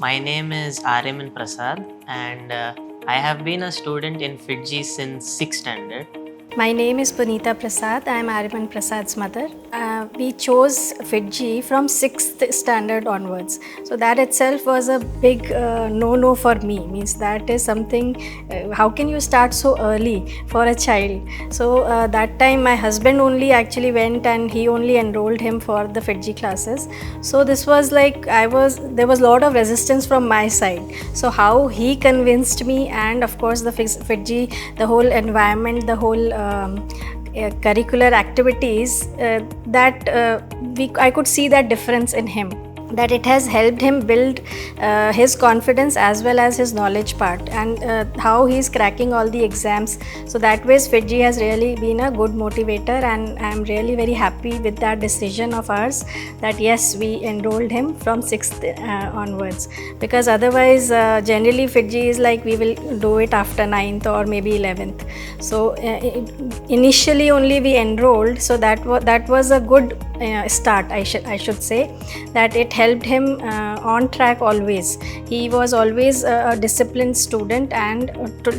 My name is ARYAMAN PRASAD and I have been a student in Fiji since 6th standard. My name is Punita Prasad. I am ARYAMAN Prasad's mother. We chose Fiji from 6th standard onwards. So that itself was a big no-no for me. Means that is something, how can you start so early for a child? So that time my husband only actually went and he only enrolled him for the Fiji classes. So this was like, there was a lot of resistance from my side. So how he convinced me, and of course the Fiji, the whole environment, the whole curricular activities, I could see that difference in him, that it has helped him build his confidence as well as his knowledge part, and how he is cracking all the exams. So that way Fiji has really been a good motivator, and I am really very happy with that decision of ours, that yes, we enrolled him from 6th onwards, because otherwise generally Fiji is like we will do it after 9th or maybe 11th. So initially only we enrolled, so that was a good start, I should say, that it helped him on track always. He was always a disciplined student, and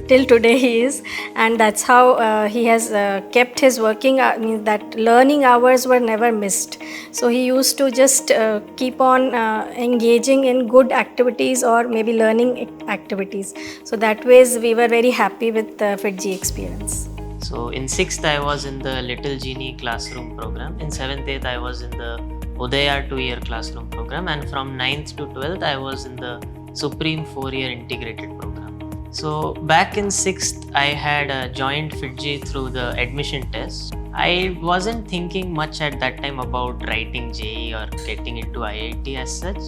till today he is, and that's how he has kept his working, means that learning hours were never missed. So he used to just keep on engaging in good activities or maybe learning activities. So that ways we were very happy with the Fiji experience. So in 6th I was in the Little Genie classroom program. In 7th, 8th I was in the Udayar 2-year classroom program, and from 9th to 12th I was in the Supreme 4-year integrated program. So back in 6th I had joined Fiji through the admission test. I wasn't thinking much at that time about writing JEE or getting into IIT as such.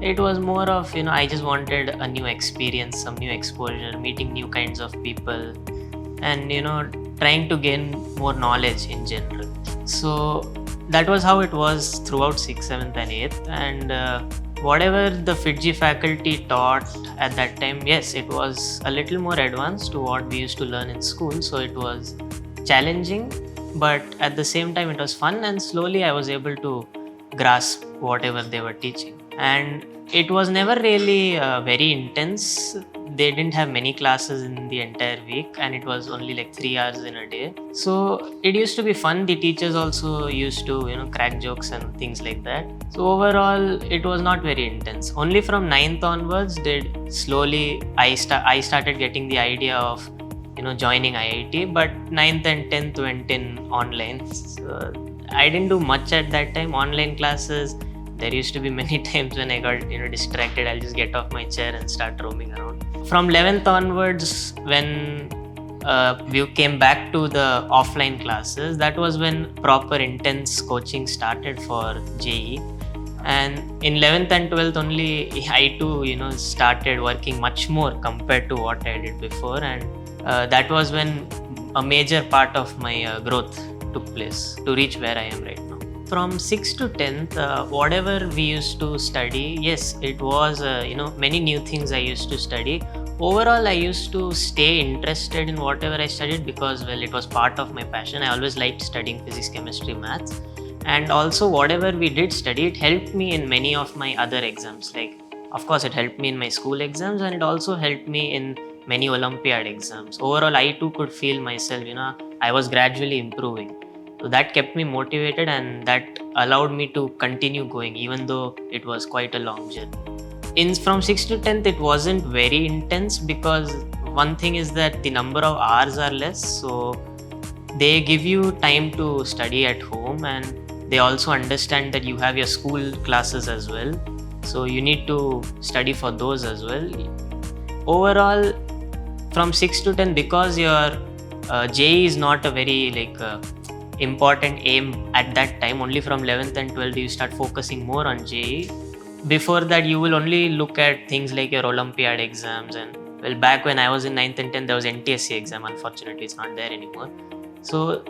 It was more of, I just wanted a new experience, some new exposure, meeting new kinds of people, and trying to gain more knowledge in general. So that was how it was throughout 6th, 7th and 8th, and whatever the Fiji faculty taught at that time, yes, it was a little more advanced to what we used to learn in school. So it was challenging, but at the same time it was fun, and slowly I was able to grasp whatever they were teaching. And it was never really very intense. They didn't have many classes in the entire week, and it was only like 3 hours in a day. So it used to be fun. The teachers also used to, crack jokes and things like that. So overall, it was not very intense. Only from 9th onwards did slowly I started getting the idea of joining IIT, but 9th and 10th went in online. So I didn't do much at that time. Online classes, there used to be many times when I got distracted. I'll just get off my chair and start roaming around. From 11th onwards, when we came back to the offline classes, that was when proper intense coaching started for JEE. And in 11th and 12th only, I too started working much more compared to what I did before, and that was when a major part of my growth took place to reach where I am right now. From 6th to 10th, whatever we used to study, yes, it was many new things I used to study. Overall, I used to stay interested in whatever I studied because, well, it was part of my passion. I always liked studying physics, chemistry, maths, and also whatever we did study, it helped me in many of my other exams. Like, of course, it helped me in my school exams, and it also helped me in many Olympiad exams. Overall, I too could feel myself, I was gradually improving. So that kept me motivated, and that allowed me to continue going even though it was quite a long journey. From 6th to 10th, it wasn't very intense because one thing is that the number of hours are less. So they give you time to study at home, and they also understand that you have your school classes as well. So you need to study for those as well. Overall, from 6th to 10th, because your JEE is not a very important aim at that time, only from 11th and 12th you start focusing more on JEE. Before that, you will only look at things like your Olympiad exams, and well, back when I was in 9th and 10th, there was NTSC exam. Unfortunately, it's not there anymore. So,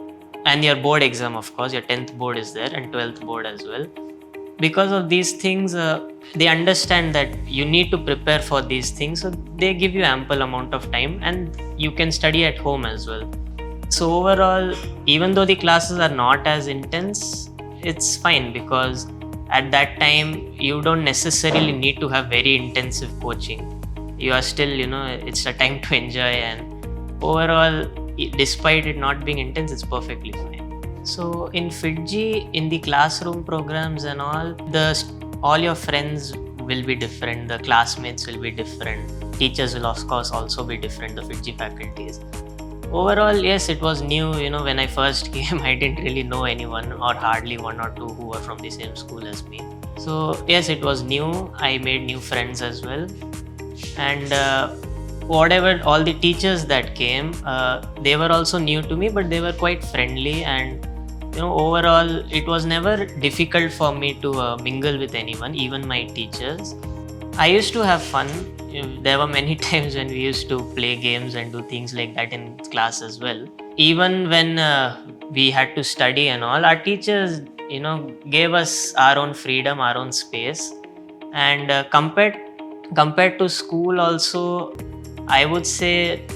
and your board exam, of course, your 10th board is there, and 12th board as well. Because of these things, they understand that you need to prepare for these things, so they give you ample amount of time, and you can study at home as well. So overall, even though the classes are not as intense, it's fine because at that time you don't necessarily need to have very intensive coaching. You are still, it's a time to enjoy, and overall, despite it not being intense, it's perfectly fine. So in Fiji, in the classroom programs and all your friends will be different, the classmates will be different, teachers will of course also be different, the Fiji faculties. Overall, yes, it was new. When I first came, I didn't really know anyone, or hardly one or two who were from the same school as me. So yes, it was new. I made new friends as well. And all the teachers that came, they were also new to me, but they were quite friendly. And overall, it was never difficult for me to mingle with anyone, even my teachers. I used to have fun. There were many times when we used to play games and do things like that in class as well. Even when we had to study and all, our teachers, gave us our own freedom, our own space. And compared to school also, I would say,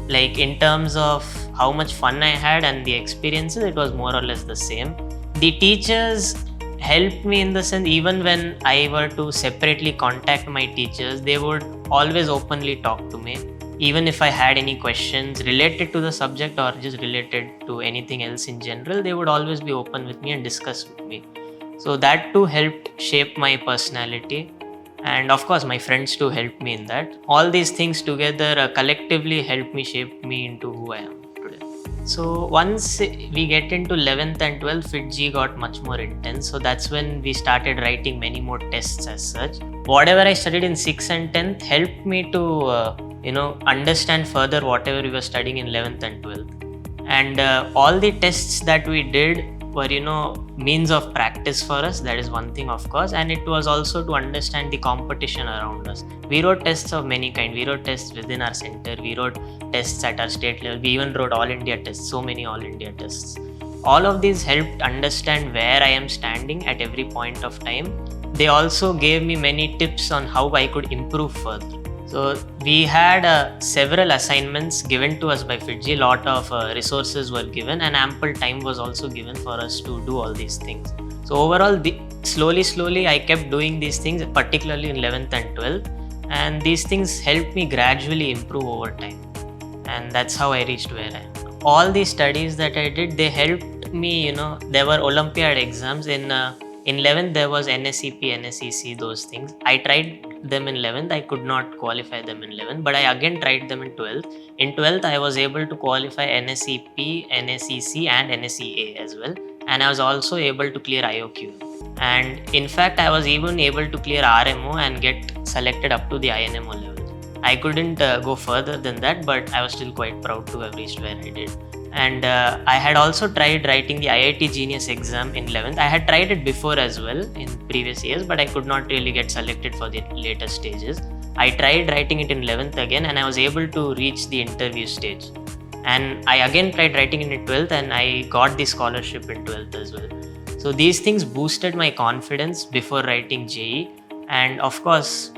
like in terms of how much fun I had and the experiences, it was more or less the same. The teachers helped me in the sense, even when I were to separately contact my teachers, they would always openly talk to me. Even if I had any questions related to the subject or just related to anything else in general, they would always be open with me and discuss with me. So that too helped shape my personality. And of course, my friends too helped me in that. All these things together collectively helped me shape me into who I am today. So once we get into 11th and 12th, Fiji got much more intense. So that's when we started writing many more tests as such. Whatever I studied in 6th and 10th helped me to, understand further whatever we were studying in 11th and 12th. And all the tests that we did were, means of practice for us. That is one thing, of course. And it was also to understand the competition around us. We wrote tests of many kinds. We wrote tests within our center. We wrote tests at our state level. We even wrote all India tests, so many all India tests. All of these helped understand where I am standing at every point of time. They also gave me many tips on how I could improve further. So we had several assignments given to us by Fiji. A lot of resources were given, and ample time was also given for us to do all these things. So overall, slowly I kept doing these things, particularly in 11th and 12th. And these things helped me gradually improve over time. And that's how I reached where I am. All these studies that I did, they helped me, there were Olympiad exams. In 11th, there was NSEP, NSEC, those things. I tried them in 11th. I could not qualify them in 11th, but I again tried them in 12th. In 12th, I was able to qualify NSEP, NSEC and NSEA as well. And I was also able to clear IOQ. And in fact, I was even able to clear RMO and get selected up to the INMO level. I couldn't go further than that, but I was still quite proud to have reached where I did. And I had also tried writing the IIT Genius exam in 11th. I had tried it before as well in previous years, but I could not really get selected for the later stages. I tried writing it in 11th again, and I was able to reach the interview stage. And I again tried writing it in 12th, and I got the scholarship in 12th as well. So these things boosted my confidence before writing JEE. And of course,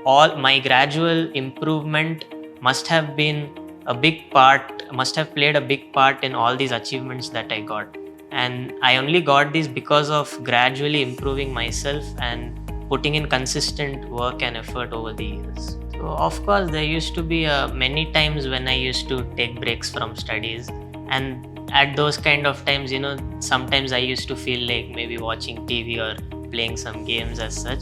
all my gradual improvement must have played a big part in all these achievements that I got. And I only got these because of gradually improving myself and putting in consistent work and effort over the years. So of course, there used to be many times when I used to take breaks from studies. And at those kind of times, sometimes I used to feel like maybe watching TV or playing some games as such.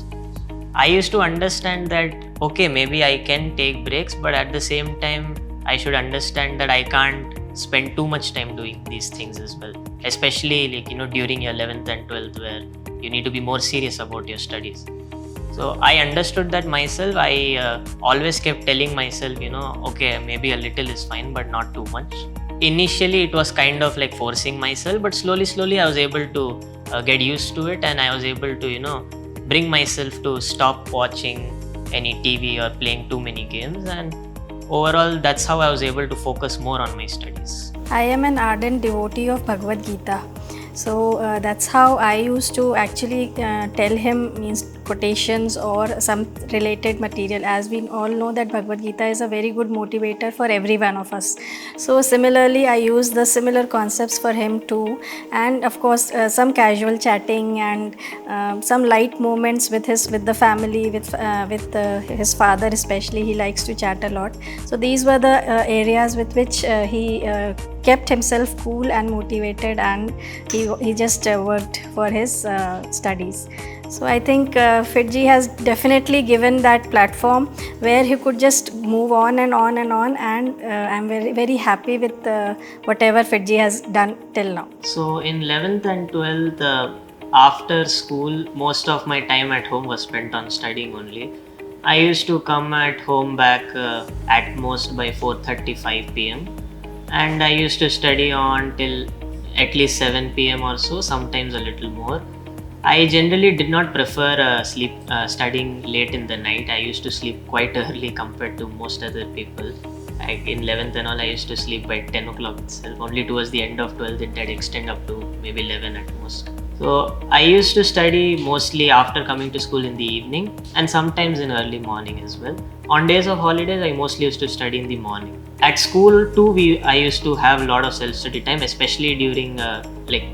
I used to understand that, okay, maybe I can take breaks, but at the same time, I should understand that I can't spend too much time doing these things as well. Especially during your 11th and 12th, where you need to be more serious about your studies. So I understood that myself. I always kept telling myself, okay, maybe a little is fine, but not too much. Initially, it was kind of like forcing myself, but slowly I was able to get used to it, and I was able to, bring myself to stop watching any TV or playing too many games. And overall, that's how I was able to focus more on my studies. I am an ardent devotee of Bhagavad Gita. So that's how I used to actually tell him, quotations or some related material, as we all know that Bhagavad Gita is a very good motivator for every one of us. So similarly, I use the similar concepts for him too, and of course some casual chatting and some light moments with the family, with his father especially. He likes to chat a lot. So these were the areas with which he kept himself cool and motivated, and he just worked for his studies. So I think FITGE has definitely given that platform where he could just move on and on and on, and I'm very, very happy with whatever FITGE has done till now. So in 11th and 12th, after school, most of my time at home was spent on studying only. I used to come at home back at most by 4:35 p.m. and I used to study on till at least 7 p.m. or so, sometimes a little more. I generally did not prefer studying late in the night. I used to sleep quite early compared to most other people. In 11th and all, I used to sleep by 10 o'clock itself. Only towards the end of 12th it did extend up to maybe 11 at most. So I used to study mostly after coming to school in the evening and sometimes in early morning as well. On days of holidays, I mostly used to study in the morning. At school too, I used to have a lot of self-study time, especially during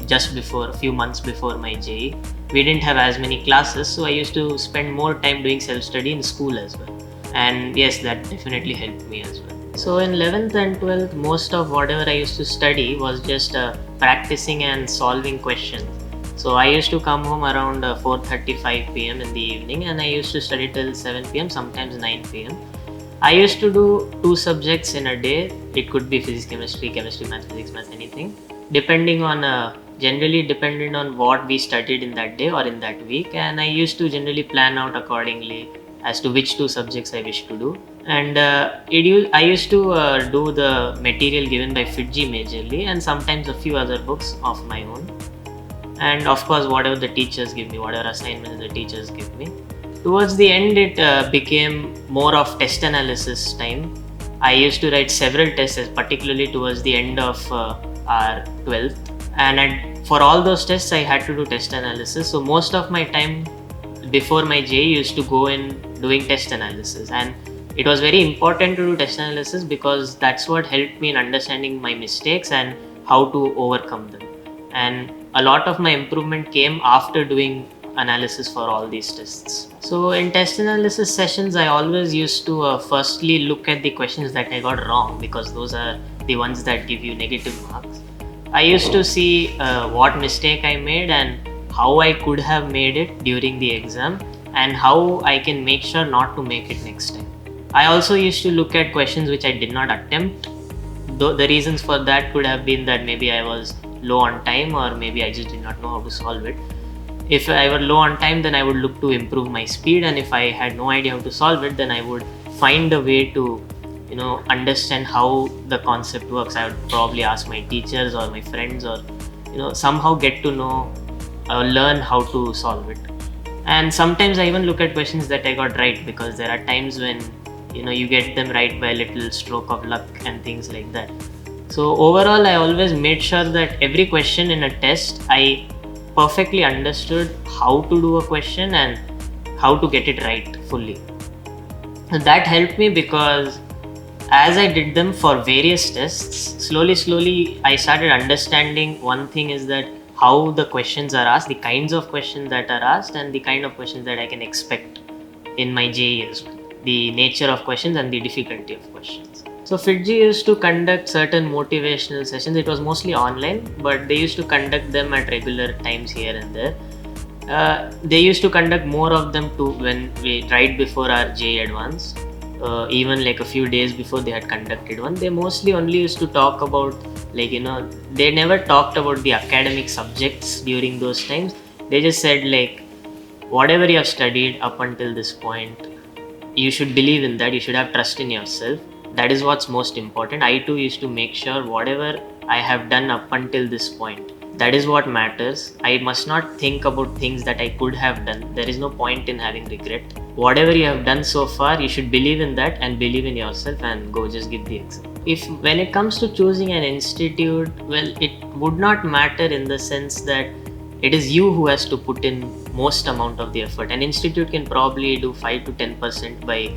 just before, a few months before my JEE. We didn't have as many classes, so I used to spend more time doing self-study in school as well. And yes, that definitely helped me as well. So in 11th and 12th, most of whatever I used to study was just practicing and solving questions. So I used to come home around 4:35 p.m. in the evening, and I used to study till 7 p.m., sometimes 9 p.m. I used to do 2 subjects in a day. It could be physics, chemistry, math, physics, math, anything. Generally depending on what we studied in that day or in that week, and I used to generally plan out accordingly as to which 2 subjects I wish to do. And I used to do the material given by FITGE majorly, and sometimes a few other books of my own. And of course, whatever the teachers give me, whatever assignments the teachers give me. Towards the end, it became more of test analysis time. I used to write several tests, particularly towards the end of our 12th. And for all those tests, I had to do test analysis. So most of my time before my JEE used to go in doing test analysis. And it was very important to do test analysis because that's what helped me in understanding my mistakes and how to overcome them. And a lot of my improvement came after doing analysis for all these tests. So in test analysis sessions, I always used to firstly look at the questions that I got wrong, because those are the ones that give you negative marks. I used to see what mistake I made and how I could have made it during the exam, and how I can make sure not to make it next time. I also used to look at questions which I did not attempt. Though the reasons for that could have been that maybe I was low on time, or maybe I just did not know how to solve it. If I were low on time, then I would look to improve my speed, and if I had no idea how to solve it, then I would find a way to understand how the concept works. I would probably ask my teachers or my friends, or somehow get to know learn how to solve it. And sometimes I even look at questions that I got right, because there are times when you get them right by a little stroke of luck and things like that. So overall, I always made sure that every question in a test, I perfectly understood how to do a question and how to get it right fully. And that helped me, because as I did them for various tests, slowly I started understanding one thing, is that how the questions are asked, the kinds of questions that are asked, and the kind of questions that I can expect in my JEE as well. The nature of questions and the difficulty of questions. So FITGE used to conduct certain motivational sessions. It was mostly online, but they used to conduct them at regular times here and there. They used to conduct more of them too right before our JEE Advance. Even like a few days before they had conducted one. They mostly only used to talk about they never talked about the academic subjects during those times. They just said whatever you have studied up until this point, you should believe in that, you should have trust in yourself. That is what's most important. I too used to make sure whatever I have done up until this point, that is what matters. I must not think about things that I could have done. There is no point in having regret. Whatever you have done so far, you should believe in that and believe in yourself, and go just give the exam. When it comes to choosing an institute, well, it would not matter in the sense that it is you who has to put in most amount of the effort. An institute can probably do 5 to 10% by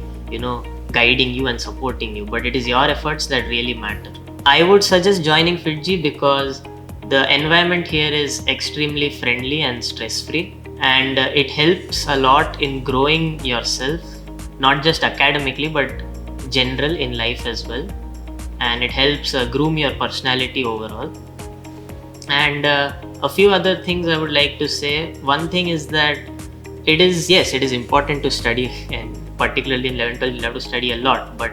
guiding you and supporting you, but it is your efforts that really matter. I would suggest joining FITGE because the environment here is extremely friendly and stress free, and it helps a lot in growing yourself, not just academically but general in life as well, and it helps groom your personality overall. And a few other things I would like to say. One thing is that it is important to study, and particularly in 11th 12th, you'll have to study a lot, but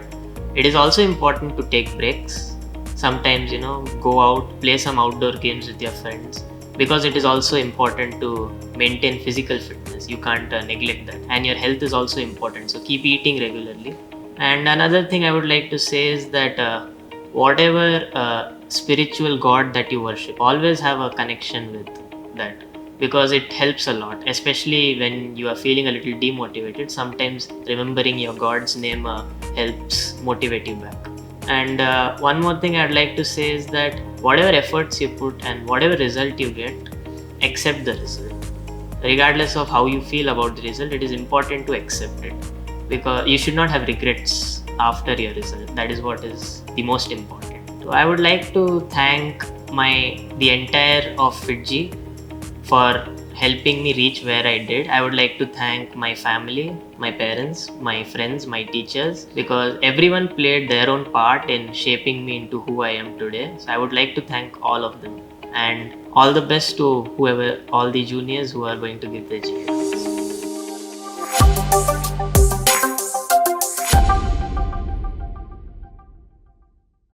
it is also important to take breaks. Sometimes, go out, play some outdoor games with your friends, because it is also important to maintain physical fitness. You can't neglect that, and your health is also important, so keep eating regularly. And another thing I would like to say is that whatever spiritual god that you worship, always have a connection with that, because it helps a lot, especially when you are feeling a little demotivated. Sometimes remembering your god's name helps motivate you back. And one more thing I'd like to say is that whatever efforts you put and whatever result you get, accept the result. Regardless of how you feel about the result, it is important to accept it, because you should not have regrets after your result. That is what is the most important. So I would like to thank the entire of FITGE for helping me reach where I did. I would like to thank my family, my parents, my friends, my teachers, because everyone played their own part in shaping me into who I am today. So I would like to thank all of them, and all the best to all the juniors who are going to give their GEE.